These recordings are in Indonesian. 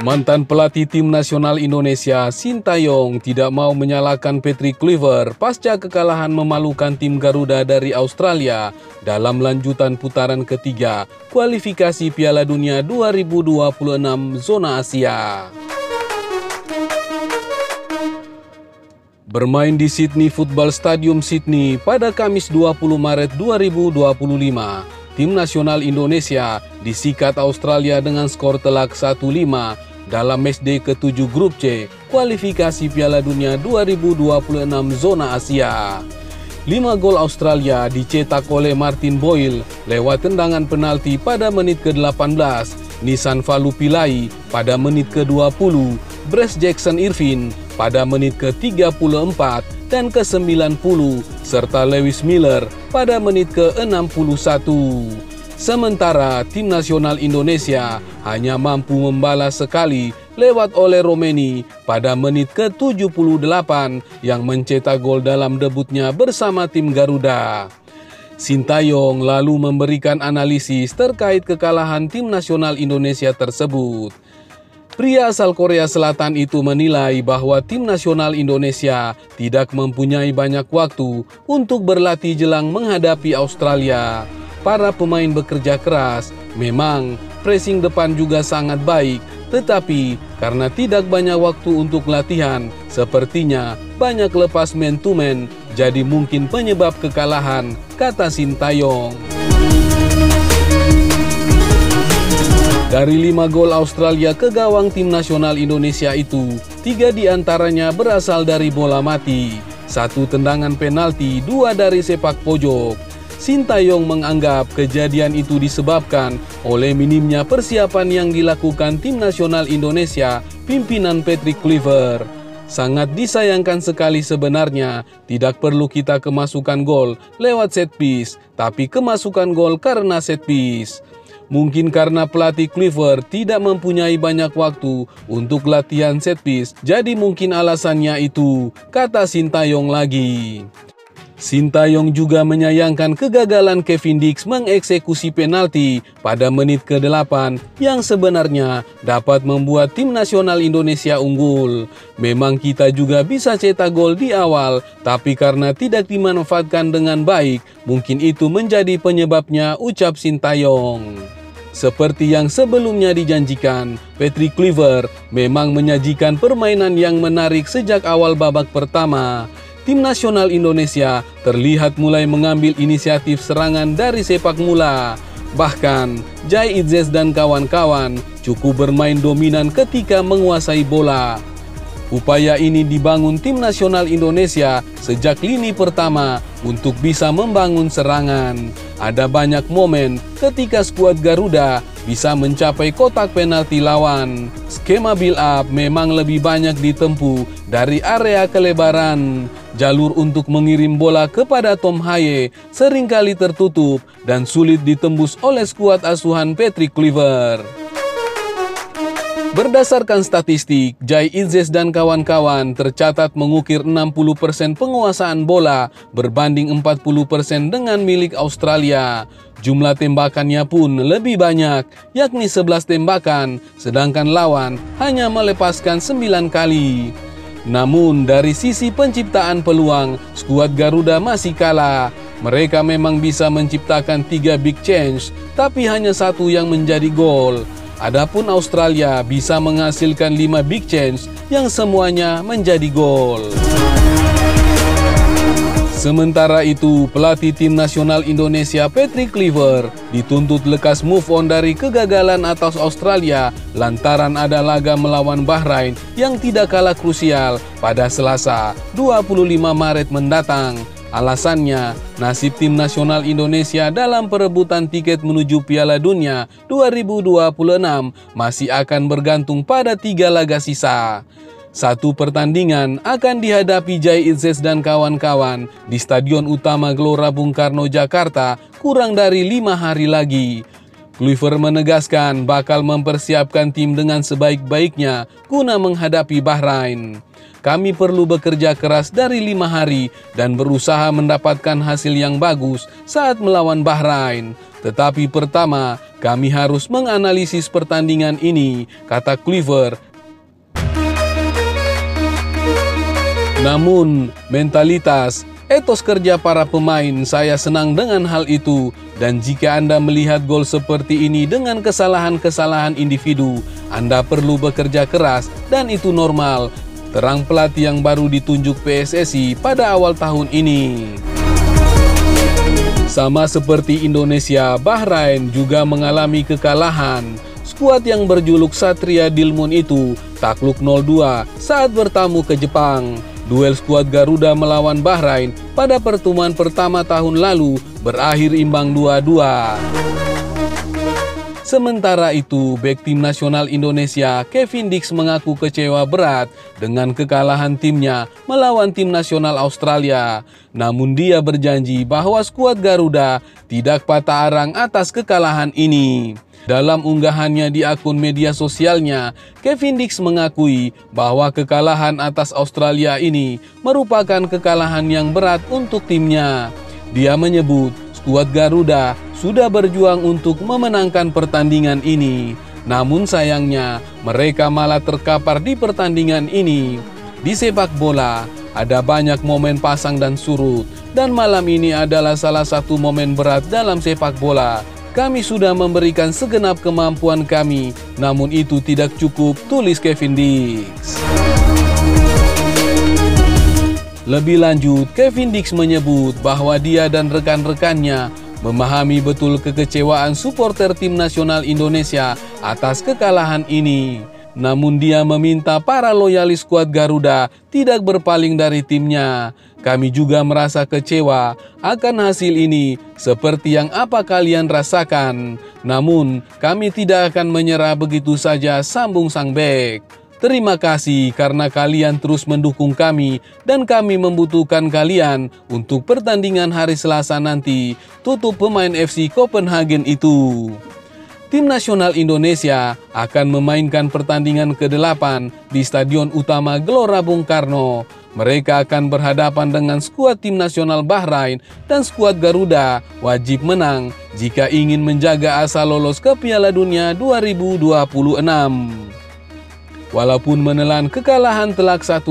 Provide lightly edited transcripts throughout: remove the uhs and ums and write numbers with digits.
Mantan pelatih tim nasional Indonesia, Sintayong, tidak mau menyalahkan Patrick Kluivert pasca kekalahan memalukan tim Garuda dari Australia dalam lanjutan putaran ketiga kualifikasi Piala Dunia 2026 zona Asia. Bermain di Sydney Football Stadium Sydney pada Kamis 20 Maret 2025, tim nasional Indonesia disikat Australia dengan skor telak 1-5 dalam matchday ke-7 grup C kualifikasi Piala Dunia 2026 zona Asia. 5 gol Australia dicetak oleh Martin Boyle lewat tendangan penalti pada menit ke-18, Nissan Valupilai pada menit ke-20, Bryce Jackson Irvine pada menit ke-34 dan ke-90, serta Lewis Miller pada menit ke-61. Sementara tim nasional Indonesia hanya mampu membalas sekali lewat oleh Romeni pada menit ke-78 yang mencetak gol dalam debutnya bersama tim Garuda. Sintayong lalu memberikan analisis terkait kekalahan tim nasional Indonesia tersebut. Pria asal Korea Selatan itu menilai bahwa tim nasional Indonesia tidak mempunyai banyak waktu untuk berlatih jelang menghadapi Australia. Para pemain bekerja keras, memang pressing depan juga sangat baik, tetapi karena tidak banyak waktu untuk latihan, sepertinya banyak lepas man to man, jadi mungkin penyebab kekalahan, kata Sintayong. Dari 5 gol Australia ke gawang tim nasional Indonesia itu, 3 diantaranya berasal dari bola mati, 1 tendangan penalti, 2 dari sepak pojok. Sintayong menganggap kejadian itu disebabkan oleh minimnya persiapan yang dilakukan tim nasional Indonesia pimpinan Patrick Kluivert. Sangat disayangkan sekali sebenarnya, tidak perlu kita kemasukan gol lewat set piece, tapi kemasukan gol karena set piece. Mungkin karena pelatih Kluivert tidak mempunyai banyak waktu untuk latihan set piece, jadi mungkin alasannya itu, kata Sintayong lagi. Sintayong juga menyayangkan kegagalan Kevin Dix mengeksekusi penalti pada menit ke-8 yang sebenarnya dapat membuat tim nasional Indonesia unggul. Memang kita juga bisa cetak gol di awal, tapi karena tidak dimanfaatkan dengan baik, mungkin itu menjadi penyebabnya, ucap Sintayong. Seperti yang sebelumnya dijanjikan, Patrick Kluivert memang menyajikan permainan yang menarik sejak awal babak pertama. Tim nasional Indonesia terlihat mulai mengambil inisiatif serangan dari sepak mula. Bahkan, Jai Idzes dan kawan-kawan cukup bermain dominan ketika menguasai bola. Upaya ini dibangun tim nasional Indonesia sejak lini pertama untuk bisa membangun serangan. Ada banyak momen ketika skuad Garuda bisa mencapai kotak penalti lawan. Skema build up memang lebih banyak ditempuh dari area kelebaran. Jalur untuk mengirim bola kepada Tom Haye seringkali tertutup dan sulit ditembus oleh skuad asuhan Patrick Kluivert. Berdasarkan statistik, Jai Idzes dan kawan-kawan tercatat mengukir 60% penguasaan bola berbanding 40% dengan milik Australia. Jumlah tembakannya pun lebih banyak, yakni 11 tembakan, sedangkan lawan hanya melepaskan 9 kali. Namun dari sisi penciptaan peluang, skuad Garuda masih kalah. Mereka memang bisa menciptakan 3 big chance, tapi hanya 1 yang menjadi gol. Adapun Australia bisa menghasilkan 5 big chance yang semuanya menjadi gol. Sementara itu, pelatih tim nasional Indonesia Patrick Kluivert dituntut lekas move on dari kegagalan atas Australia lantaran ada laga melawan Bahrain yang tidak kalah krusial pada Selasa 25 Maret mendatang. Alasannya, nasib tim nasional Indonesia dalam perebutan tiket menuju Piala Dunia 2026 masih akan bergantung pada 3 laga sisa. 1 pertandingan akan dihadapi Jai Idzes dan kawan-kawan di Stadion Utama Gelora Bung Karno, Jakarta kurang dari 5 hari lagi. Kluivert menegaskan bakal mempersiapkan tim dengan sebaik-baiknya guna menghadapi Bahrain. Kami perlu bekerja keras dari 5 hari dan berusaha mendapatkan hasil yang bagus saat melawan Bahrain. Tetapi pertama, kami harus menganalisis pertandingan ini, kata Kluivert. Namun, mentalitas, etos kerja para pemain, saya senang dengan hal itu. Dan jika Anda melihat gol seperti ini dengan kesalahan-kesalahan individu, Anda perlu bekerja keras dan itu normal. Terang pelatih yang baru ditunjuk PSSI pada awal tahun ini. Sama seperti Indonesia, Bahrain juga mengalami kekalahan. Skuad yang berjuluk Satria Dilmun itu takluk 0-2 saat bertamu ke Jepang. Duel skuad Garuda melawan Bahrain pada pertemuan pertama tahun lalu berakhir imbang 2-2. Sementara itu, bek tim nasional Indonesia Kevin Dix mengaku kecewa berat dengan kekalahan timnya melawan tim nasional Australia. Namun dia berjanji bahwa skuad Garuda tidak patah arang atas kekalahan ini. Dalam unggahannya di akun media sosialnya, Kevin Dix mengakui bahwa kekalahan atas Australia ini merupakan kekalahan yang berat untuk timnya. Dia menyebut skuad Garuda sudah berjuang untuk memenangkan pertandingan ini. Namun sayangnya, mereka malah terkapar di pertandingan ini. Di sepak bola, ada banyak momen pasang dan surut, dan malam ini adalah salah satu momen berat dalam sepak bola. Kami sudah memberikan segenap kemampuan kami, namun itu tidak cukup, tulis Kevin Dix. Lebih lanjut, Kevin Dix menyebut bahwa dia dan rekan-rekannya memahami betul kekecewaan supporter tim nasional Indonesia atas kekalahan ini. Namun dia meminta para loyalis skuad Garuda tidak berpaling dari timnya. Kami juga merasa kecewa akan hasil ini seperti yang apa kalian rasakan. Namun kami tidak akan menyerah begitu saja, sambung sang bek. Terima kasih karena kalian terus mendukung kami dan kami membutuhkan kalian untuk pertandingan hari Selasa nanti, tutup pemain FC Copenhagen itu. Tim nasional Indonesia akan memainkan pertandingan ke-8 di Stadion Utama Gelora Bung Karno. Mereka akan berhadapan dengan skuad tim nasional Bahrain dan skuad Garuda wajib menang jika ingin menjaga asa lolos ke Piala Dunia 2026. Walaupun menelan kekalahan telak 1-5,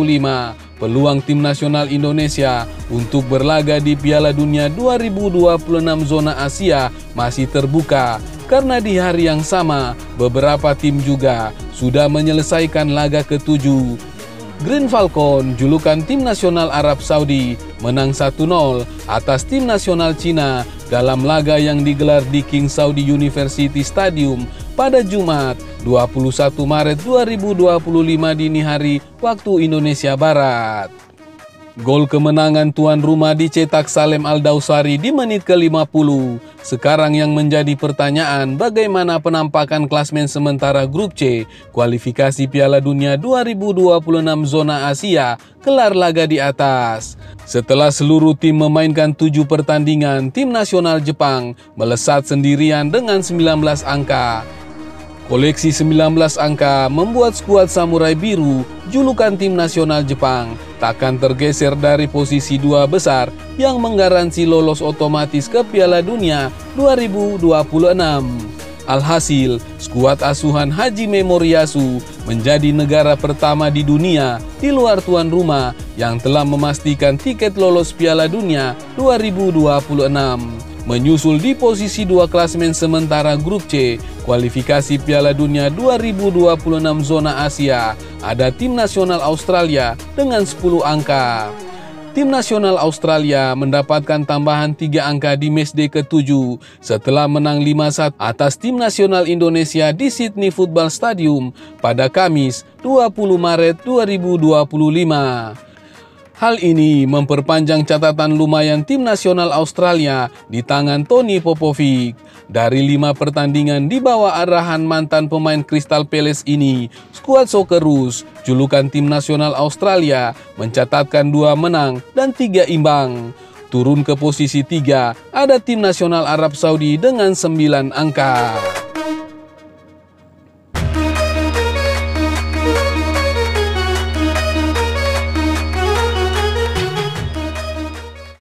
peluang tim nasional Indonesia untuk berlaga di Piala Dunia 2026 zona Asia masih terbuka. Karena di hari yang sama, beberapa tim juga sudah menyelesaikan laga ke-7. Green Falcon, julukan tim nasional Arab Saudi, menang 1-0 atas tim nasional Cina dalam laga yang digelar di King Saudi University Stadium pada Jumat 21 Maret 2025 dini hari waktu Indonesia Barat. Gol kemenangan tuan rumah dicetak Salem Al-Dausari di menit ke-50. Sekarang yang menjadi pertanyaan, bagaimana penampakan klasmen sementara Grup C, kualifikasi Piala Dunia 2026 zona Asia, gelar laga di atas. Setelah seluruh tim memainkan 7 pertandingan, tim nasional Jepang melesat sendirian dengan 19 angka. Koleksi 19 angka membuat skuad Samurai Biru, julukan tim nasional Jepang, takkan tergeser dari posisi 2 besar yang menggaransi lolos otomatis ke Piala Dunia 2026. Alhasil, skuad asuhan Hajime Moriyasu menjadi negara pertama di dunia di luar tuan rumah yang telah memastikan tiket lolos Piala Dunia 2026. Menyusul di posisi 2 klasemen sementara Grup C, kualifikasi Piala Dunia 2026 zona Asia, ada tim nasional Australia dengan 10 angka. Tim nasional Australia mendapatkan tambahan 3 angka di matchday ke-7 setelah menang 5-1 atas tim nasional Indonesia di Sydney Football Stadium pada Kamis 20 Maret 2025. Hal ini memperpanjang catatan lumayan tim nasional Australia di tangan Tony Popovic. Dari 5 pertandingan di bawah arahan mantan pemain Crystal Palace ini, skuad Socceroos, julukan tim nasional Australia, mencatatkan 2 menang dan 3 imbang. Turun ke posisi 3 ada tim nasional Arab Saudi dengan 9 angka.